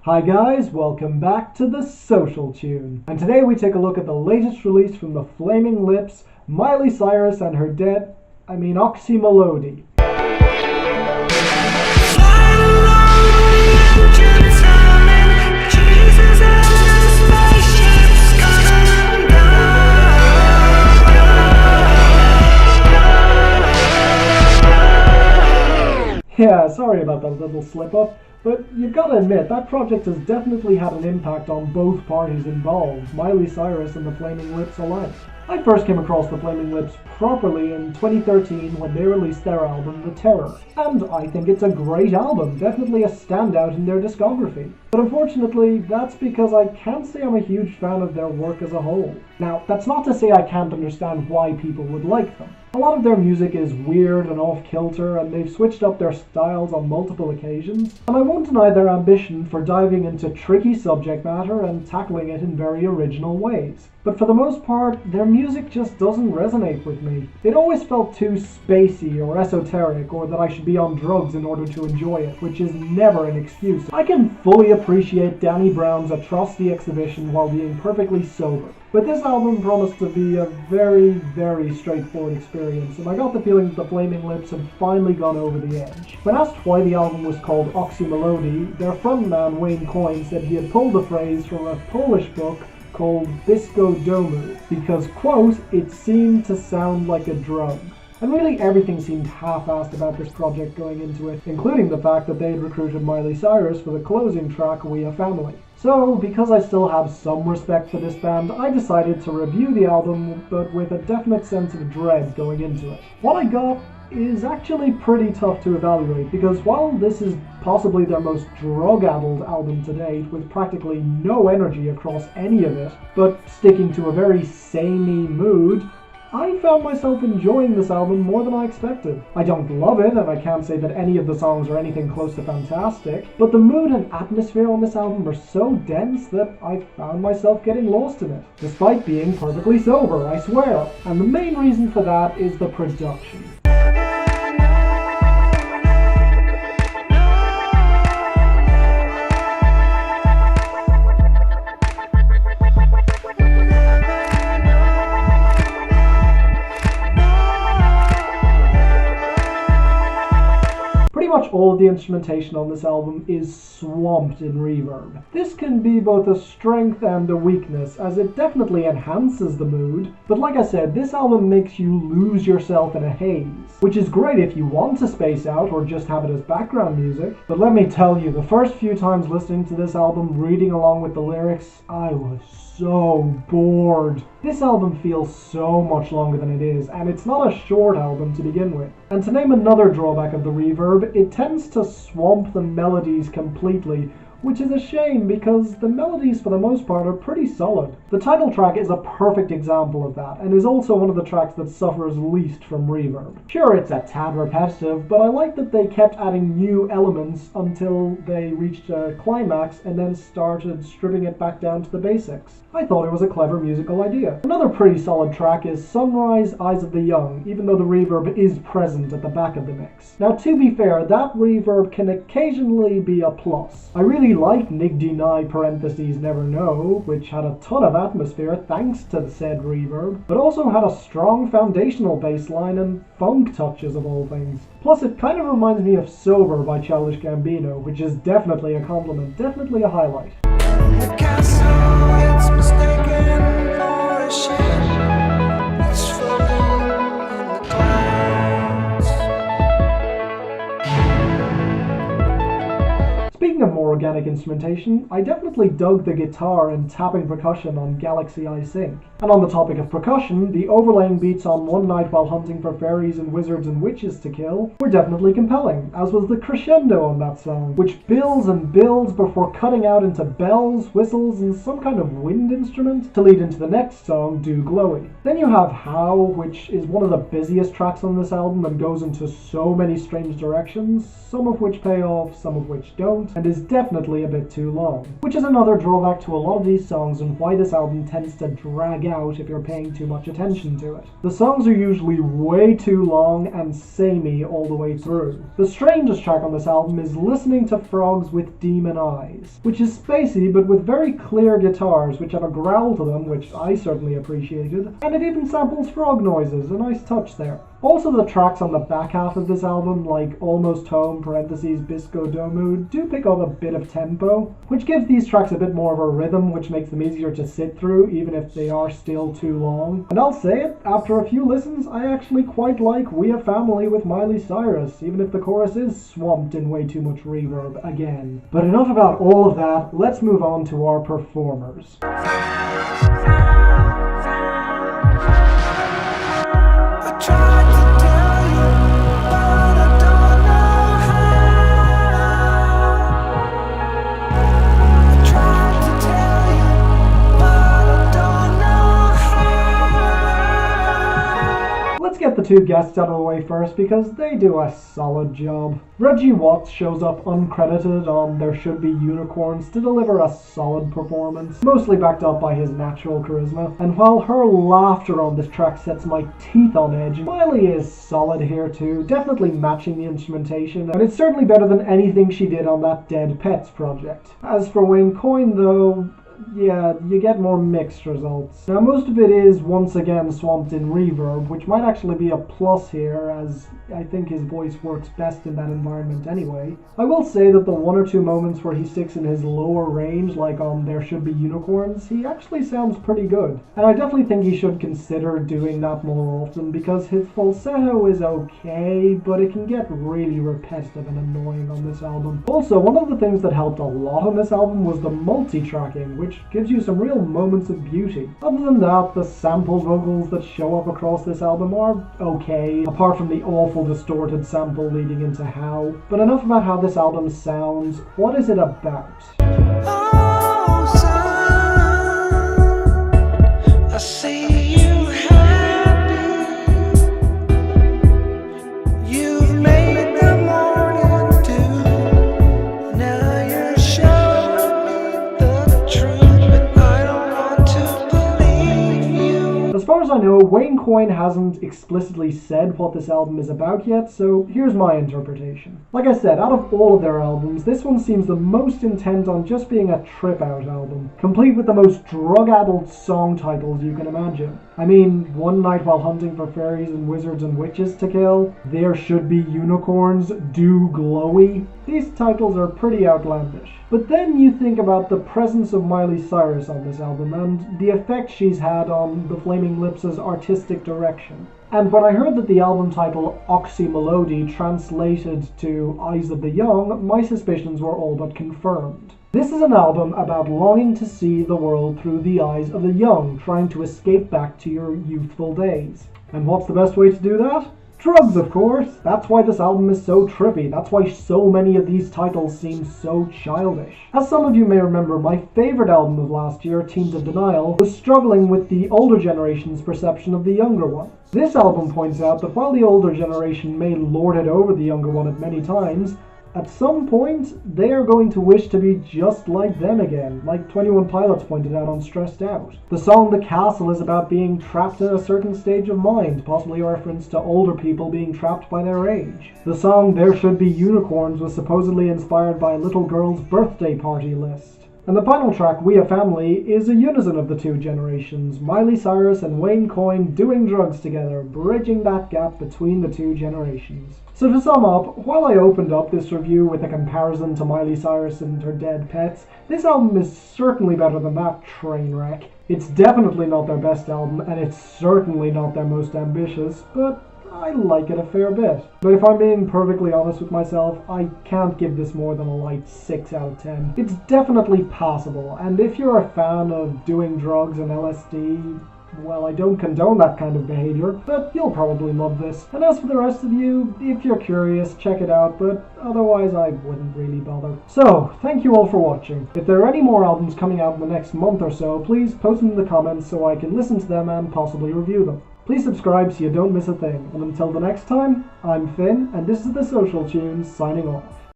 Hi guys, welcome back to the Social Tune. And today we take a look at the latest release from the Flaming Lips, Miley Cyrus and her Oczy Mlody. Yeah, sorry about that little slip-up, but you've got to admit, that project has definitely had an impact on both parties involved, Miley Cyrus and the Flaming Lips alike. I first came across the Flaming Lips properly in 2013 when they released their album The Terror, and I think it's a great album, definitely a standout in their discography. But unfortunately, that's because I can't say I'm a huge fan of their work as a whole. Now, that's not to say I can't understand why people would like them. A lot of their music is weird and off-kilter, and they've switched up their styles on multiple occasions, and I won't deny their ambition for diving into tricky subject matter and tackling it in very original ways. But for the most part, their music just doesn't resonate with me. It always felt too spacey or esoteric, or that I should be on drugs in order to enjoy it, which is never an excuse. I can fully appreciate Danny Brown's Atrocity exhibition while being perfectly sober. But this album promised to be a very, very straightforward experience, and I got the feeling that the Flaming Lips had finally gone over the edge. When asked why the album was called Oczy Mlody, their frontman Wayne Coyne said he had pulled the phrase from a Polish book called Disco Domu, because, quote, it seemed to sound like a drug. And really everything seemed half-assed about this project going into it, including the fact that they had recruited Miley Cyrus for the closing track, We A Family. So, because I still have some respect for this band, I decided to review the album, but with a definite sense of dread going into it. What I got is actually pretty tough to evaluate, because while this is possibly their most drug-addled album to date, with practically no energy across any of it, but sticking to a very samey mood, I found myself enjoying this album more than I expected. I don't love it, and I can't say that any of the songs are anything close to fantastic, but the mood and atmosphere on this album are so dense that I found myself getting lost in it, despite being perfectly sober, I swear. And the main reason for that is the production. Pretty much all of the instrumentation on this album is swamped in reverb. This can be both a strength and a weakness, as it definitely enhances the mood, but like I said, this album makes you lose yourself in a haze, which is great if you want to space out or just have it as background music. But let me tell you, the first few times listening to this album, reading along with the lyrics, I was so bored. This album feels so much longer than it is, and it's not a short album to begin with. And to name another drawback of the reverb, it tends to swamp the melodies completely, which is a shame because the melodies for the most part are pretty solid. The title track is a perfect example of that, and is also one of the tracks that suffers least from reverb. Sure, it's a tad repetitive, but I like that they kept adding new elements until they reached a climax and then started stripping it back down to the basics. I thought it was a clever musical idea. Another pretty solid track is Sunrise, Eyes of the Young, even though the reverb is present at the back of the mix. Now, to be fair, that reverb can occasionally be a plus. I really liked Nigdy Never Know, which had a ton of atmosphere thanks to the said reverb, but also had a strong foundational bass line and funk touches of all things. Plus, it kind of reminds me of Sober by Childish Gambino, which is definitely a compliment, definitely a highlight. Speaking of more organic instrumentation, I definitely dug the guitar and tapping percussion on Galaxy I Sync. And on the topic of percussion, the overlaying beats on One Night While Hunting for Fairies and Wizards and Witches to Kill were definitely compelling, as was the crescendo on that song, which builds and builds before cutting out into bells, whistles, and some kind of wind instrument to lead into the next song, Do Glowy. Then you have How, which is one of the busiest tracks on this album and goes into so many strange directions, some of which pay off, some of which don't, and is definitely definitely a bit too long, which is another drawback to a lot of these songs and why this album tends to drag out if you're paying too much attention to it. The songs are usually way too long and samey all the way through. The strangest track on this album is Listening to Frogs with Demon Eyes, which is spacey but with very clear guitars which have a growl to them, which I certainly appreciated, and it even samples frog noises, a nice touch there. Also, the tracks on the back half of this album, like Almost Home, Bisco Domu, do pick up a bit of tempo, which gives these tracks a bit more of a rhythm, which makes them easier to sit through, even if they are still too long. And I'll say it, after a few listens, I actually quite like We a Family with Miley Cyrus, even if the chorus is swamped in way too much reverb again. But enough about all of that, let's move on to our performers. Get the two guests out of the way first because they do a solid job. Reggie Watts shows up uncredited on There Should Be Unicorns to deliver a solid performance, mostly backed up by his natural charisma, and while her laughter on this track sets my teeth on edge, Miley is solid here too, definitely matching the instrumentation, and it's certainly better than anything she did on that Dead Pets project. As for Wayne Coyne though, yeah, you get more mixed results. Now most of it is once again swamped in reverb, which might actually be a plus here, as I think his voice works best in that environment anyway. I will say that the one or two moments where he sticks in his lower range, like on There Should Be Unicorns, he actually sounds pretty good. And I definitely think he should consider doing that more often, because his falsetto is okay, but it can get really repetitive and annoying on this album. Also, one of the things that helped a lot on this album was the multi-tracking, which gives you some real moments of beauty. Other than that, the sample vocals that show up across this album are okay, apart from the awful distorted sample leading into How. But enough about how this album sounds. What is it about? Oh, son, I see you happy. You've made the morning dew. Now you're showing me the truth, but I don't want to believe you. As far as I know, Wayne Coyne hasn't explicitly said what this album is about yet, so here's my interpretation. Like I said, out of all of their albums, this one seems the most intent on just being a trip-out album, complete with the most drug-addled song titles you can imagine. I mean, One Night While Hunting for Fairies and Wizards and Witches to Kill, There Should Be Unicorns, Do Glowy. These titles are pretty outlandish. But then you think about the presence of Miley Cyrus on this album and the effect she's had on the Flaming Lips' artistic direction. And when I heard that the album title Oczy Mlody translated to Eyes of the Young, my suspicions were all but confirmed. This is an album about longing to see the world through the eyes of the young, trying to escape back to your youthful days. And what's the best way to do that? Drugs, of course! That's why this album is so trippy, that's why so many of these titles seem so childish. As some of you may remember, my favourite album of last year, Teens of Denial, was struggling with the older generation's perception of the younger one. This album points out that while the older generation may lord it over the younger one at many times, at some point, they are going to wish to be just like them again, like 21 Pilots pointed out on Stressed Out. The song The Castle is about being trapped in a certain stage of mind, possibly a reference to older people being trapped by their age. The song There Should Be Unicorns was supposedly inspired by a little girl's birthday party list. And the final track, We a Family, is a unison of the two generations, Miley Cyrus and Wayne Coyne doing drugs together, bridging that gap between the two generations. So to sum up, while I opened up this review with a comparison to Miley Cyrus and her Dead Pets, this album is certainly better than that train wreck. It's definitely not their best album, and it's certainly not their most ambitious, but I like it a fair bit. But if I'm being perfectly honest with myself, I can't give this more than a light 6 out of 10. It's definitely passable, and if you're a fan of doing drugs and LSD, well, I don't condone that kind of behavior, but you'll probably love this. And as for the rest of you, if you're curious, check it out, but otherwise I wouldn't really bother. So, thank you all for watching. If there are any more albums coming out in the next month or so, please post them in the comments so I can listen to them and possibly review them. Please subscribe so you don't miss a thing. And until the next time, I'm Finn, and this is The Social Tunes, signing off.